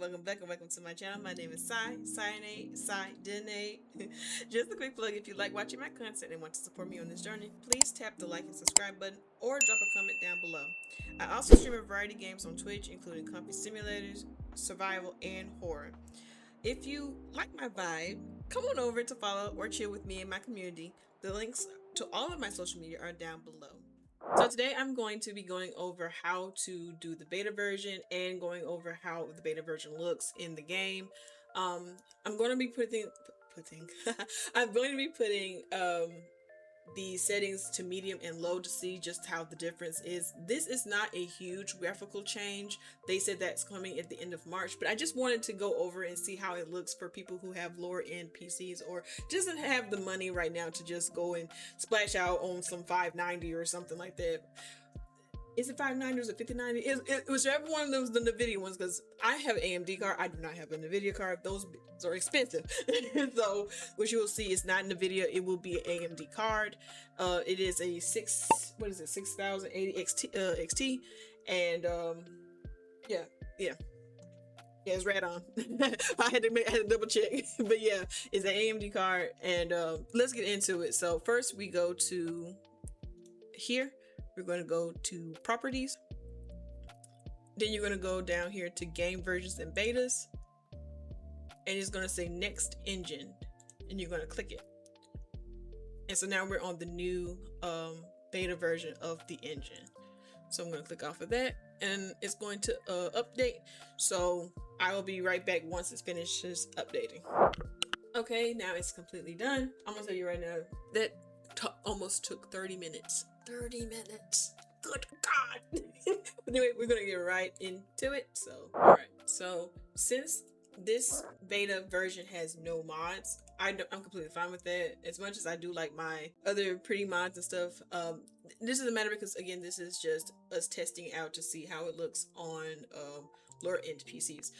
welcome back and welcome to my channel. My name is Cyanate. Just a quick plug, if you like watching my content and want to support me on this journey, please tap the like and subscribe button or drop a comment down below. I also stream a variety of games on Twitch, including comfy simulators, survival, and horror. If you like my vibe, come on over to follow or chill with me in my community. The links to all of my social media are down below. So today I'm going to be going over how to do the beta version and going over how the beta version looks in the game. I'm going to be putting I'm going to be putting the settings to medium and low to see just how the difference is. This is not a huge graphical change. They said that's coming at the end of March, but I just wanted to go over and see how it looks for people who have lower end PCs or just doesn't have the money right now to just go and splash out on some 590 or something like that. Is it 590 or is it 5090? It whichever one of those the NVIDIA ones, because I have an AMD card. I do not have a NVIDIA card. Those are expensive. So what you will see is not NVIDIA. It will be an AMD card. It is a 6080 XT, and yeah, it's right on. I had to double check, but yeah, it's an AMD card, and let's get into it. So first we go to here. We're going to go to properties. Then you're going to go down here to game versions and betas. And it's going to say next engine. And you're going to click it. And so now we're on the new beta version of the engine. So I'm going to click off of that. And it's going to update. So I will be right back once it finishes updating. Okay, now it's completely done. I'm going to tell you right now, that almost took 30 minutes. 30 minutes. Good God. Anyway, we're gonna get right into it. So, all right. So, since this beta version has no mods, I'm completely fine with that. As much as I do like my other pretty mods and stuff, this doesn't matter because again, this is just us testing out to see how it looks on lower end PCs.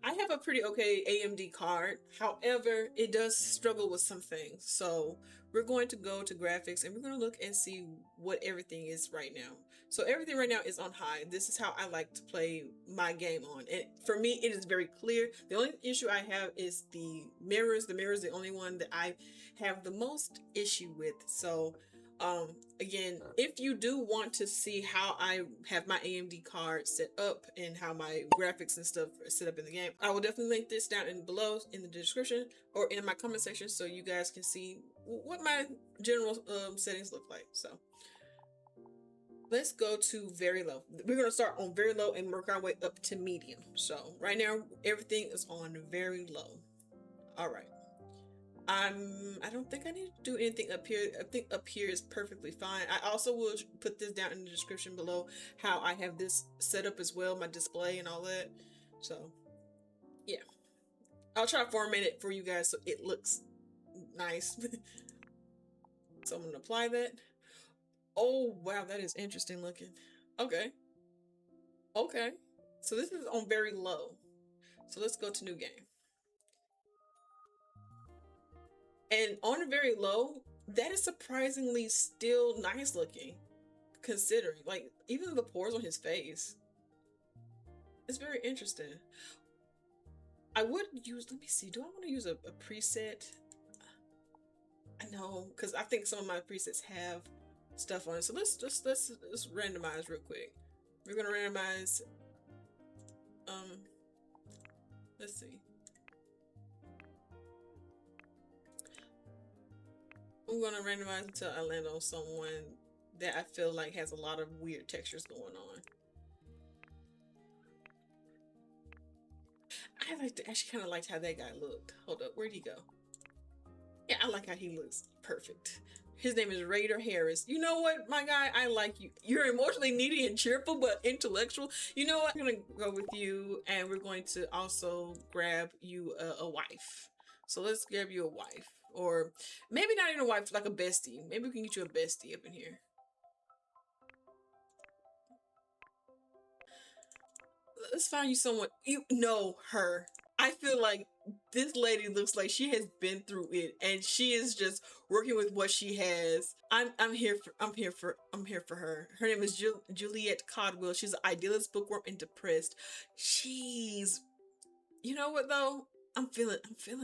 I have a pretty okay AMD card. However, it does struggle with some things. So we're going to go to graphics and we're going to look and see what everything is right now. So everything right now is on high. This is how I like to play my game on. And for me, it is very clear. The only issue I have is the mirrors. The mirror is the only one that I have the most issue with. So again, if you do want to see how I have my AMD card set up and how my graphics and stuff are set up in the game, I will definitely link this down below in the description or in my comment section so you guys can see what my general settings look like. So let's go to very low. We're going to start on very low and work our way up to medium. So right now everything is on very low. All right. I don't think I need to do anything up here. I think up here is perfectly fine. I also will put this down in the description below how I have this set up as well, my display and all that. So yeah, I'll try to format it for you guys so it looks nice. So I'm gonna apply that. Oh wow, that is interesting looking. Okay, so this is on very low. So let's go to new game. And on very low, that is surprisingly still nice looking, considering, like, even the pores on his face. It's very interesting. I would use, let me see, do I want to use a preset? I know, because I think some of my presets have stuff on it. So let's randomize real quick. We're going to randomize, let's see. I'm going to randomize until I land on someone that I feel like has a lot of weird textures going on. I actually kind of liked how that guy looked. Hold up, where'd he go? Yeah, I like how he looks. Perfect. His name is Raider Harris. You know what, my guy? I like you. You're emotionally needy and cheerful, but intellectual. You know what? I'm going to go with you, and we're going to also grab you a wife. So let's grab you a wife. Or maybe not even a wife, like a bestie. Maybe we can get you a bestie up in here. Let's find you someone. You know her. I feel like this lady looks like she has been through it and she is just working with what she has. I'm here for her. Her name is Juliette Codwell. She's an idealist, bookworm, and depressed. She's You know what though? I'm feeling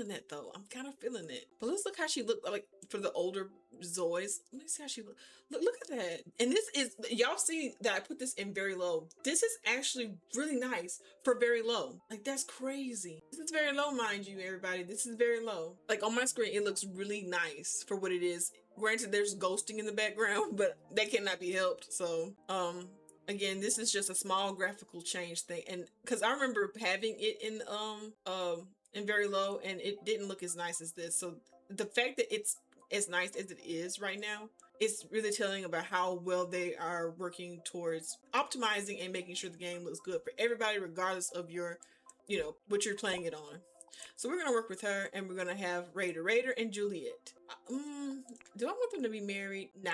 that though. I'm kind of feeling it. But let's look how she looked like for the older Zoys. Let me see how she look. Look at that. And this is, y'all see that I put this in very low. This is actually really nice for very low. Like that's crazy. This is very low, mind you, everybody. This is very low. Like on my screen, it looks really nice for what it is. Granted, there's ghosting in the background, but that cannot be helped. So, again, this is just a small graphical change thing, and because I remember having it in very low, and it didn't look as nice as this. So the fact that it's as nice as it is right now, it's really telling about how well they are working towards optimizing and making sure the game looks good for everybody, regardless of your, what you're playing it on. So we're gonna work with her, and we're gonna have Raider and Juliet. Do I want them to be married? Nah.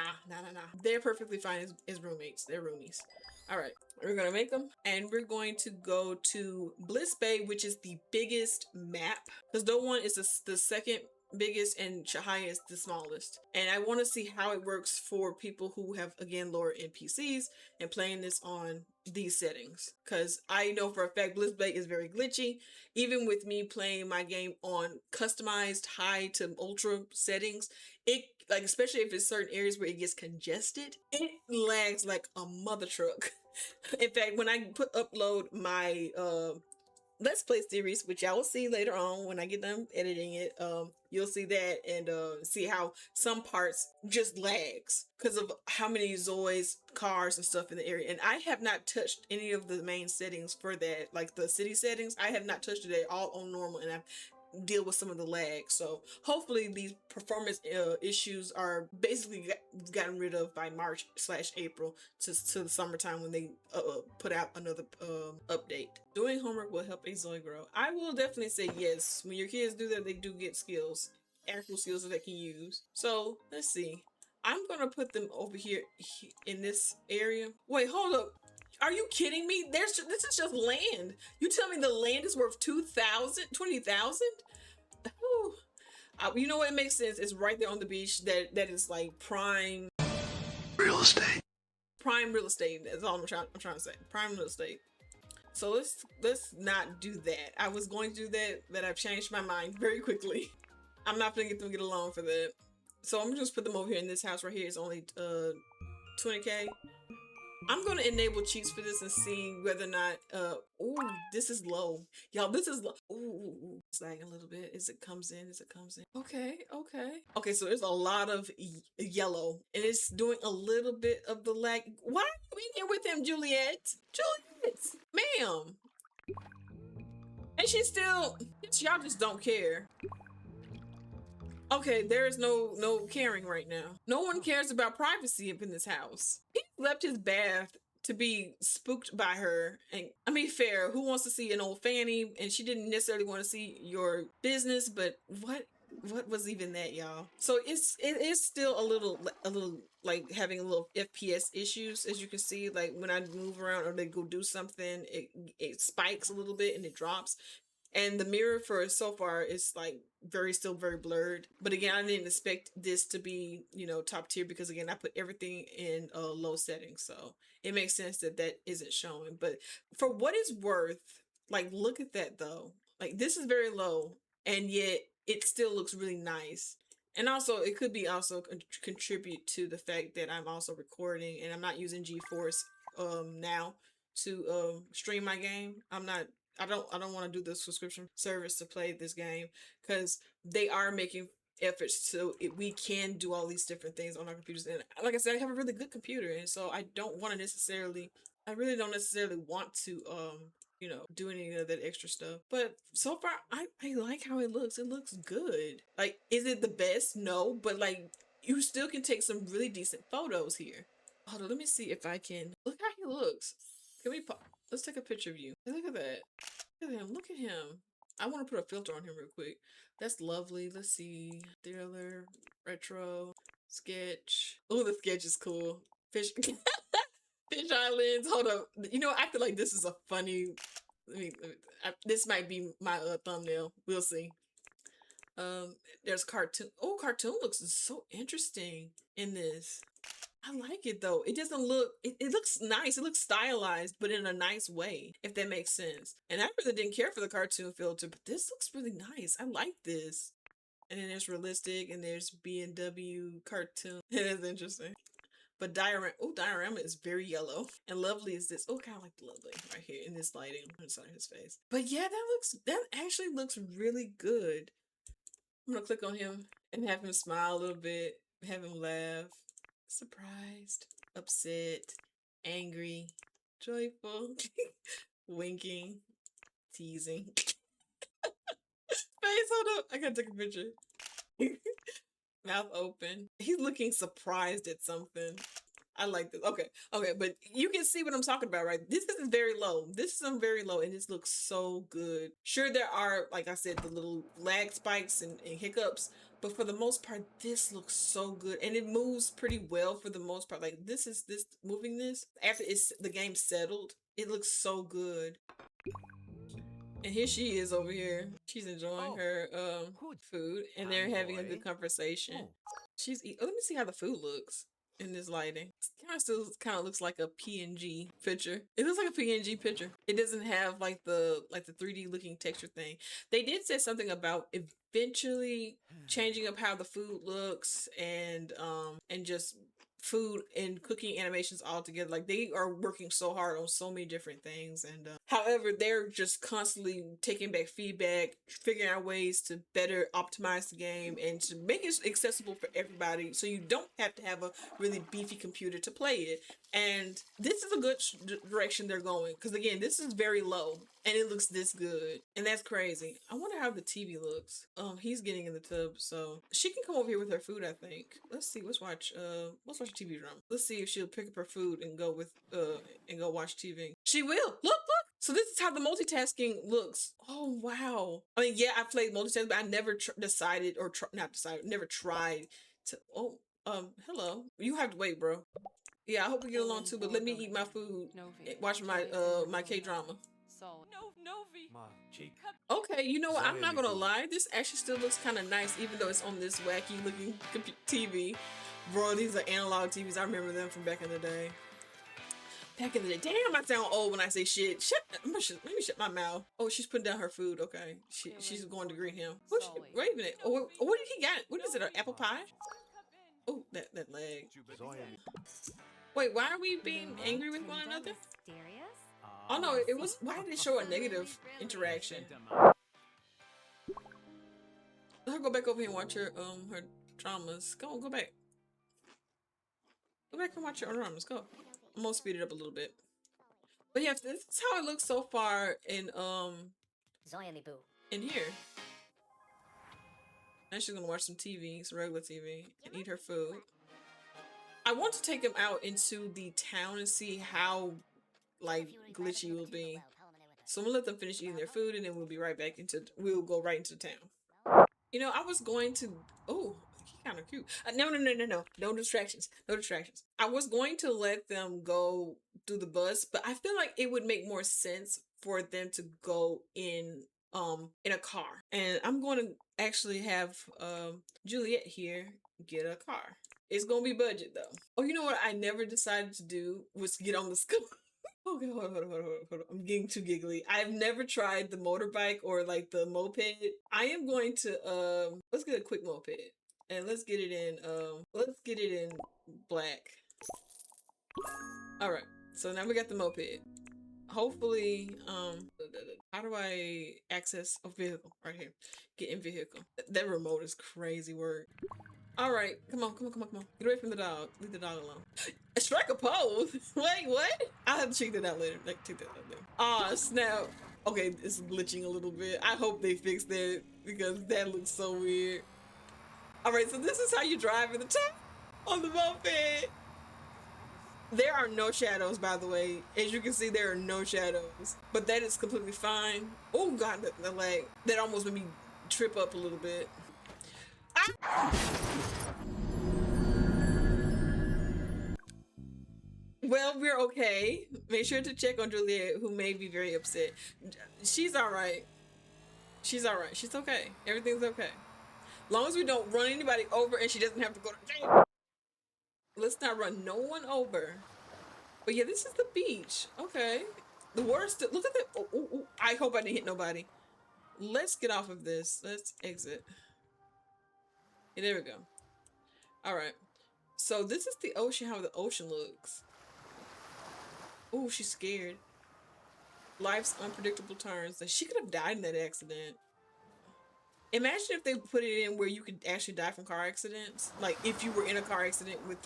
They're perfectly fine as roommates. They're roomies. All right, we're gonna make them, and we're going to go to Bliss Bay, which is the biggest map, because no one is the second biggest and Shahaya is the smallest. And I want to see how it works for people who have, again, lower end PCs and playing this on these settings, because I know for a fact Bliss Bay is very glitchy. Even with me playing my game on customized high to ultra settings, it, like, especially if it's certain areas where it gets congested, it lags like a mother truck. In fact, when I upload my Let's Play series, which y'all will see later on when I get done editing it, you'll see that, and see how some parts just lags because of how many Zoids, cars, and stuff in the area. And I have not touched any of the main settings for that, like the city settings. I have not touched it at all on normal, and I've deal with some of the lag. So hopefully these performance issues are basically gotten rid of by March/April to the summertime when they put out another update. Doing homework will help a Zoe grow. I will definitely say yes. When your kids do that, they do get skills, actual skills that they can use. So let's see. I'm gonna put them over here in this area. Wait, hold up. Are you kidding me? This is just land. You tell me the land is worth 20,000? You know what? It makes sense. It's right there on the beach. That is like prime real estate. Prime real estate. That's all I'm trying to say. Prime real estate. So let's not do that. I was going to do that, but I've changed my mind very quickly. I'm not gonna get a loan for that. So I'm gonna just put them over here in this house right here. It's only 20K. I'm going to enable cheats for this and see whether or not, ooh, this is low. Y'all, this is low. Ooh, it's lagging a little bit as it comes in, Okay. Okay, so there's a lot of yellow, and it's doing a little bit of the lag. Why are you in here with him, Juliet? Ma'am. And she's still, y'all just don't care. Okay, there is no caring right now. No one cares about privacy up in this house. He left his bath to be spooked by her. And I mean, fair. Who wants to see an old fanny? And she didn't necessarily want to see your business, but what was even that, y'all? So it is still a little like having a little FPS issues, as you can see. Like when I move around or they go do something, it spikes a little bit and it drops. And the mirror for so far is like still very blurred. But again, I didn't expect this to be, top tier, because again, I put everything in low settings. So it makes sense that isn't showing. But for what it's worth, like, look at that though. Like, this is very low, and yet it still looks really nice. And also, it could be also contribute to the fact that I'm also recording, and I'm not using GeForce now to stream my game. I don't want to do the subscription service to play this game, because they are making efforts so we can do all these different things on our computers. And like I said, I have a really good computer, and so I really don't necessarily want to do any of that extra stuff. But so far, I like how it looks. It looks good. Like, is it the best? No, but like, you still can take some really decent photos here. Hold on, let me see if I can. Look how he looks. Let's take a picture of you. Look at that. Look at him. Look at him. I want to put a filter on him real quick. That's lovely. Let's see. Thriller, retro, sketch. Oh, the sketch is cool. Fish, fish islands. Hold up. I feel like this is a funny. This might be my thumbnail. We'll see. There's cartoon. Oh, cartoon looks so interesting in this. I like it though. It doesn't look, it looks nice. It looks stylized, but in a nice way, if that makes sense. And I really didn't care for the cartoon filter, but this looks really nice. I like this. And then there's realistic and there's B&W cartoon. It is interesting. But diorama is very yellow. And lovely is this. Oh, kind of like the lovely right here in this lighting inside his face. But yeah, that actually looks really good. I'm gonna click on him and have him smile a little bit, have him laugh, surprised, upset, angry, joyful, winking, teasing. Face, hold up. I gotta take a picture. Mouth open. He's looking surprised at something. I like this. Okay, but you can see what I'm talking about, right? This is very low. This is very low, and this looks so good. Sure, there are, like I said, the little lag spikes and hiccups, but for the most part, this looks so good, and it moves pretty well for the most part. Like this moving this after the game settled. It looks so good. And here she is over here. She's enjoying her food, and they're having a good conversation. Let me see how the food looks in this lighting. It kind of looks like a PNG picture. It looks like a PNG picture. It doesn't have like the 3D looking texture thing. They did say something about eventually changing up how the food looks and just food and cooking animations all together. Like they are working so hard on so many different things, and however, they're just constantly taking back feedback, figuring out ways to better optimize the game and to make it accessible for everybody, so you don't have to have a really beefy computer to play it. And this is a good direction they're going, because again, this is very low and it looks this good, and that's crazy. I wonder how the TV looks. He's getting in the tub, so she can come over here with her food, I think. Let's see. Let's watch a TV drama. Let's see if she'll pick up her food and go watch TV. She will. Look. So this is how the multitasking looks. Oh wow. I mean, yeah, I played multitasking, but I never never tried to. Oh, hello. You have to wait, bro. Yeah, I hope we get along too, but let me eat my food, watch my K-drama. Okay, you know what? I'm not gonna lie. This actually still looks kind of nice, even though it's on this wacky looking TV. Bro, these are analog TVs. I remember them from back in the day. Back in the day. Damn, I sound old when I say shit. Let me shut my mouth. Oh, she's putting down her food. Okay, she's going to greet him. Wait a minute. Oh, what did he got? What is it? An apple pie? Oh, that leg. Wait, why are we being angry with one another? Oh no, it was. Why did it show a negative interaction? Let her go back over here and watch her dramas. Go back. Go back and watch your dramas. Go. I'm gonna speed it up a little bit. But yeah, this is how it looks so far in here. Now she's gonna watch some TV, some regular TV, and eat her food. I want to take him out into the town and see how like glitchy it will be. So I'm gonna let them finish eating their food, and then we'll go right into town. You know, I was going to. Oh, he's kind of cute. No. No distractions. No distractions. I was going to let them go do the bus, but I feel like it would make more sense for them to go in a car. And I'm going to actually have Juliet here get a car. It's gonna be budget though. Oh, you know what I never decided to do was get on the scooter. Okay, hold on. I'm getting too giggly. I've never tried the motorbike or like the moped. I am going to let's get a quick moped. And let's get it in black. Alright, so now we got the moped. Hopefully, how do I access a vehicle? Right here. Get in vehicle. That remote is crazy work. Alright, come on. Get away from the dog. Leave the dog alone. Strike a pose? Wait, what? I'll have to check that out later. Aw, snap. Okay, it's glitching a little bit. I hope they fix that because that looks so weird. Alright, so this is how you drive in the top on the moped. There are no shadows, by the way. As you can see, there are no shadows. But that is completely fine. Oh god, the lag. That almost made me trip up a little bit. Ah! Well, we're okay. Make sure to check on Juliet, who may be very upset. She's alright. She's okay. Everything's okay. As long as we don't run anybody over and she doesn't have to go to jail. Let's not run no one over. But yeah, this is the beach. Okay. The worst. Look at that. Oh, oh, oh. I hope I didn't hit nobody. Let's get off of this. Let's exit. Yeah, there we go. All right. So this is the ocean, how the ocean looks. Oh, she's scared. Life's unpredictable turns. Like, she could have died in that accident. Imagine if they put it in where you could actually die from car accidents. Like if you were in a car accident with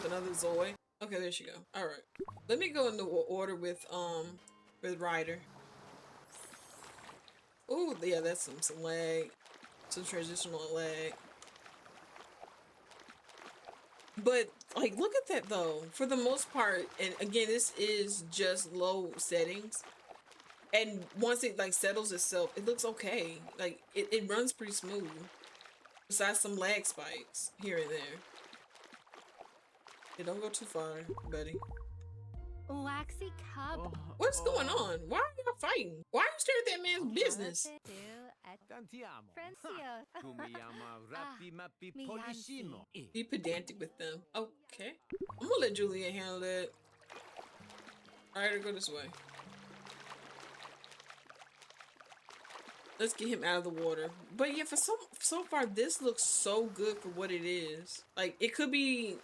another Zoe. Okay, there she go. All right. Let me go in the order with Ryder. Oh, yeah, that's some lag. Some transitional lag. But like look at that though. For the most part, and again, this is just low settings. And once it like settles itself, it looks okay. Like it runs pretty smooth. Besides some lag spikes here and there. Yeah, don't go too far, buddy. Waxy cub. What's going on? Why are y'all fighting? Why are you staring at that man's business? Be pedantic with them. Okay. I'm gonna let Julian handle that. Alright, go this way. Let's get him out of the water. But yeah, so far this looks so good for what it is. Like it could be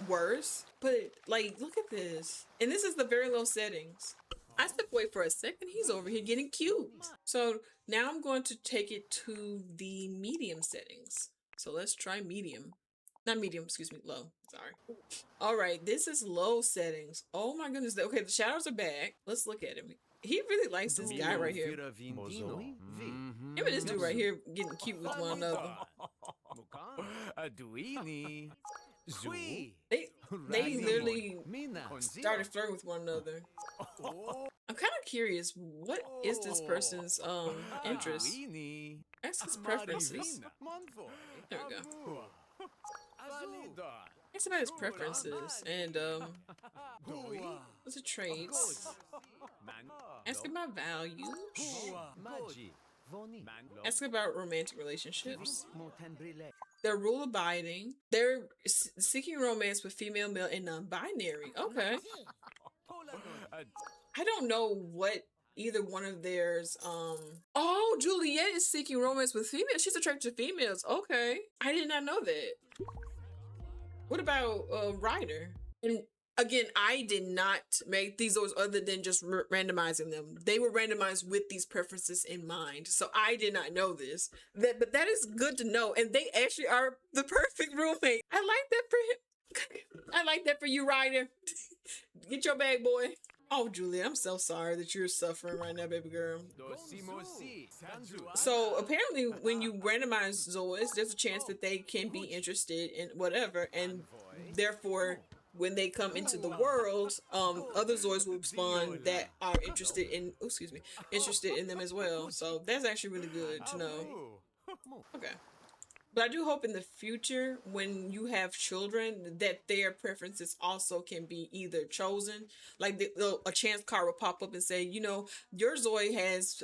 worse, but like look at this. And this is the very low settings. I stepped away for a second. He's over here getting cute. So now I'm going to take it to the medium settings. So let's try medium. Not medium, excuse me, low. Sorry. All right, this is low settings. Oh my goodness. Okay, the shadows are back. Let's look at him. He really likes this guy right here. Him and this dude right here getting cute with one another. They literally started flirting with one another. I'm kind of curious, what is this person's interest? Ask his preferences. There we go. Ask about his preferences and what's the traits? Ask about values. Ask about romantic relationships. They're rule abiding. They're seeking romance with female, male, and non-binary. Okay. I don't know what either one of theirs. Oh, Juliet is seeking romance with females. She's attracted to females. Okay. I did not know that. What about Ryder? And again, I did not make these those other than just randomizing them. They were randomized with these preferences in mind. So I did not know this. But that is good to know. And they actually are the perfect roommate. I like that for him. I like that for you, Ryder. Get your bag, boy. Oh, Julia, I'm so sorry that you're suffering right now, baby girl. So apparently when you randomize Zoas, there's a chance that they can be interested in whatever, and therefore when they come into the world, other Zoids will spawn that are interested in, oh, excuse me, interested in them as well. So that's actually really good to know. Okay. But I do hope in the future, when you have children, that their preferences also can be either chosen. Like a chance card will pop up and say, you know, your Zoe has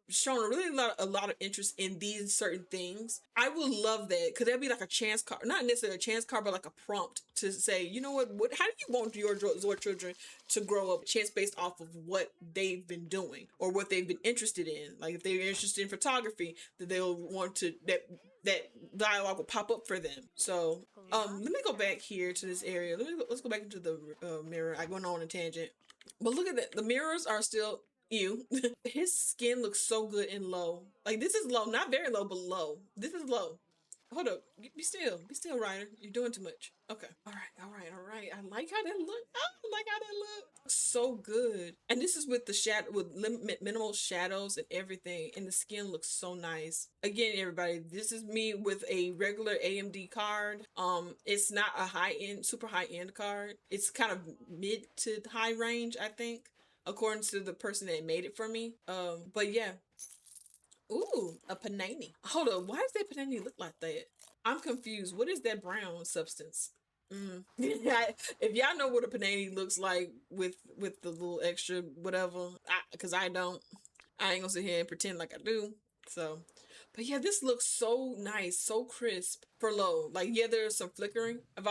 shown a lot of interest in these certain things. I would love that, because that'd be like a chance card, not necessarily a chance card, but like a prompt to say, you know what how do you want your Zoe children to grow up? Chance based off of what they've been doing or what they've been interested in. Like if they're interested in photography, that they'll want to that dialogue will pop up for them. So let me go back here to this area. Let's go back into the mirror. I went on a tangent, but look at that. The mirrors are still ew. His skin looks so good in low. Like this is low, not very low, but low. This is low. Hold up. Be still, Ryder. You're doing too much. Okay. All right. I like how that look. I like how that look. So good. And this is with the shadow, with minimal shadows and everything. And the skin looks so nice. Again, everybody, this is me with a regular AMD card. It's not a super high end card. It's kind of mid to high range, I think, according to the person that made it for me. But yeah. Ooh, a panini. Hold up, why does that panini look like that? I'm confused. What is that brown substance? If y'all know what a panini looks like with the little extra whatever, because I don't. I ain't gonna sit here and pretend like I do. So, but yeah, this looks so nice, so crisp for low. Like, yeah, there's some flickering. I've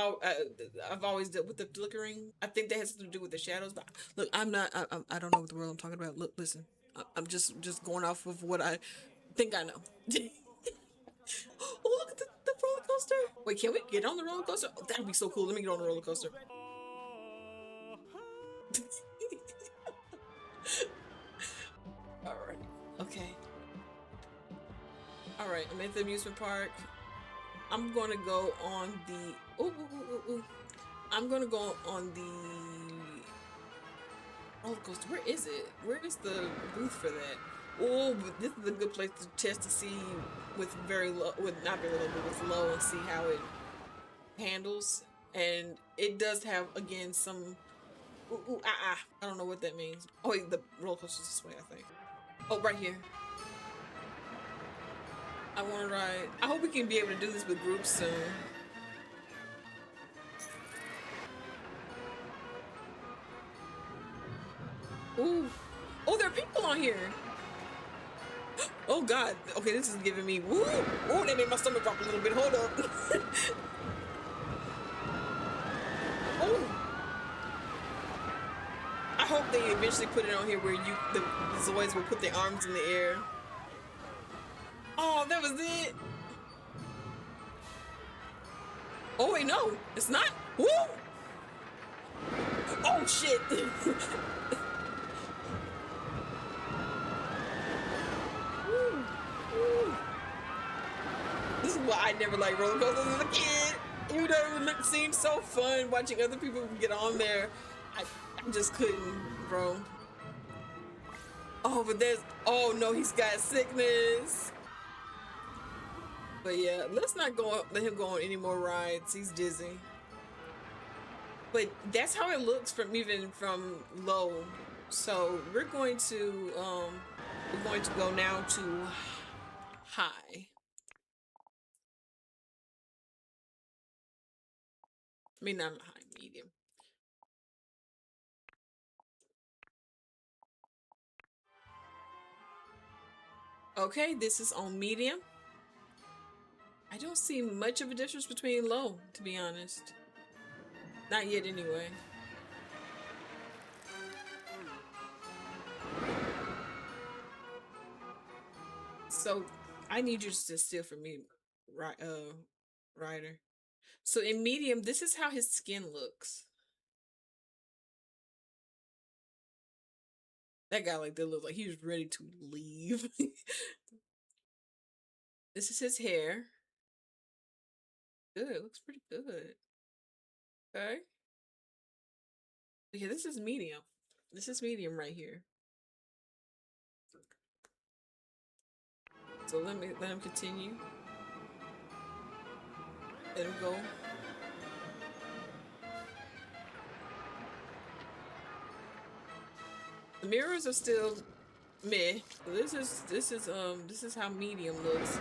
always dealt with the flickering. I think that has to do with the shadows. But look, I'm not. I don't know what the world I'm talking about. Look, listen. I'm just going off of what I think I know. Oh, look at the roller coaster. Wait, can we get on the roller coaster? Oh, that'd be so cool. Let me get on the roller coaster. All right. Okay. All right. I'm at the amusement park. I'm gonna go on the. Ooh. I'm gonna go on the roller coaster. Where is it? Where is the booth for that? Oh, but this is a good place to test to see with very low, with not very low, but with low, and see how it handles. And it does have again some. I don't know what that means. Oh wait, the roller coaster's this way, I think. Oh, right here. I want to ride. I hope we can be able to do this with groups soon. Ooh. Oh, there are people on here. Oh God. Okay, this is giving me woo. Ooh, that made my stomach drop a little bit. Hold up. Oh. I hope they eventually put it on here where the Zoids will put their arms in the air. Oh, that was it. Oh wait, no, it's not. Woo! Oh shit. Woo. Woo. This is why I never liked roller coasters as a kid. Even though it seemed so fun watching other people get on there, I just couldn't, bro. Oh, but there's, oh no, he's got sickness. But yeah, let's not let him go on any more rides. He's dizzy. But that's how it looks from even from low. So we're going to go now to high. I mean, not high, medium. Okay, this is on medium. I don't see much of a difference between low, to be honest. Not yet, anyway. So I need you to sit still for me, right, Ryder. So in medium, this is how his skin looks. That guy like that looks like he was ready to leave. This is his hair. Good, it looks pretty good. Okay. Yeah, this is medium. This is medium right here. So let him continue. Let him go. The mirrors are still meh. So this is how medium looks.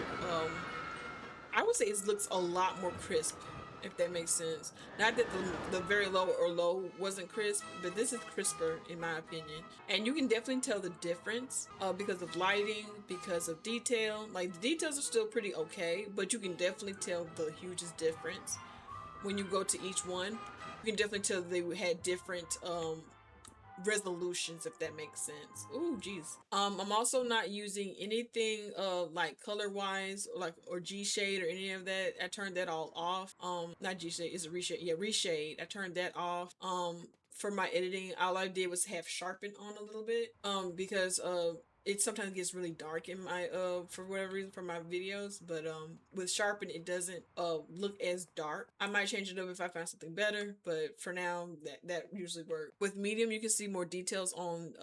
I would say it looks a lot more crisp, if that makes sense. Not that the very low or low wasn't crisp, but this is crisper in my opinion. And you can definitely tell the difference because of lighting, because of detail. Like the details are still pretty okay, but you can definitely tell the hugest difference when you go to each one. You can definitely tell they had different resolutions, if that makes sense. Ooh, geez. I'm also not using anything like color wise or G shade or any of that. I turned that all off. Not G shade, is it reshade? Yeah, reshade. I turned that off. For my editing, all I did was have sharpen on a little bit. Because it sometimes gets really dark in my for whatever reason for my videos, but with sharpen it doesn't look as dark. I might change it up if I find something better, but for now that usually works. With medium you can see more details on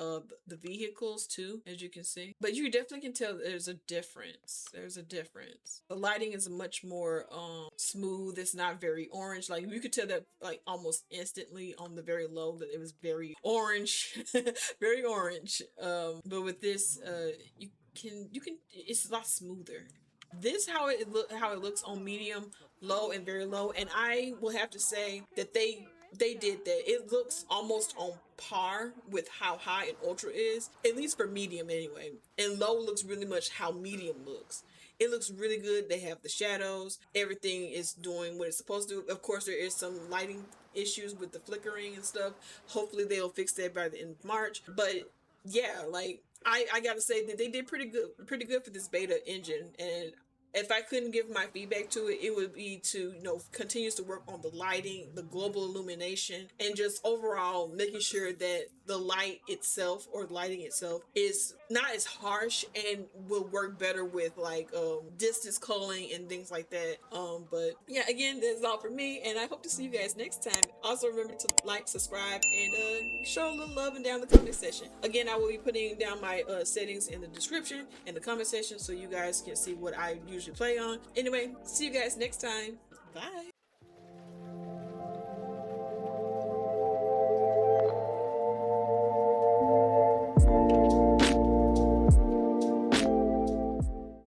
the vehicles too, as you can see, but you definitely can tell there's a difference. The lighting is much more smooth. It's not very orange. Like you could tell that like almost instantly on the very low that it was very orange. Very orange. But with this you can it's a lot smoother. This how it looks on medium, low, and very low. And I will have to say that they they did that. It looks almost on par with how high and ultra is, at least for medium anyway. And low looks really much how medium looks. It looks really good. They have the shadows. Everything is doing what it's supposed to do. Of course, there is some lighting issues with the flickering and stuff. Hopefully, they'll fix that by the end of March. But yeah, like I gotta say that they did pretty good for this beta engine. And if I couldn't give my feedback to it, it would be to, continues to work on the lighting, the global illumination, and just overall making sure that the light itself or lighting itself is not as harsh and will work better with like distance culling and things like that. But yeah, again, that's all for me, and I hope to see you guys next time. Also, remember to like, subscribe, and show a little love and down in the comment section. Again, I will be putting down my settings in the description and the comment section so you guys can see what I usually play on. Anyway, see you guys next time. Bye.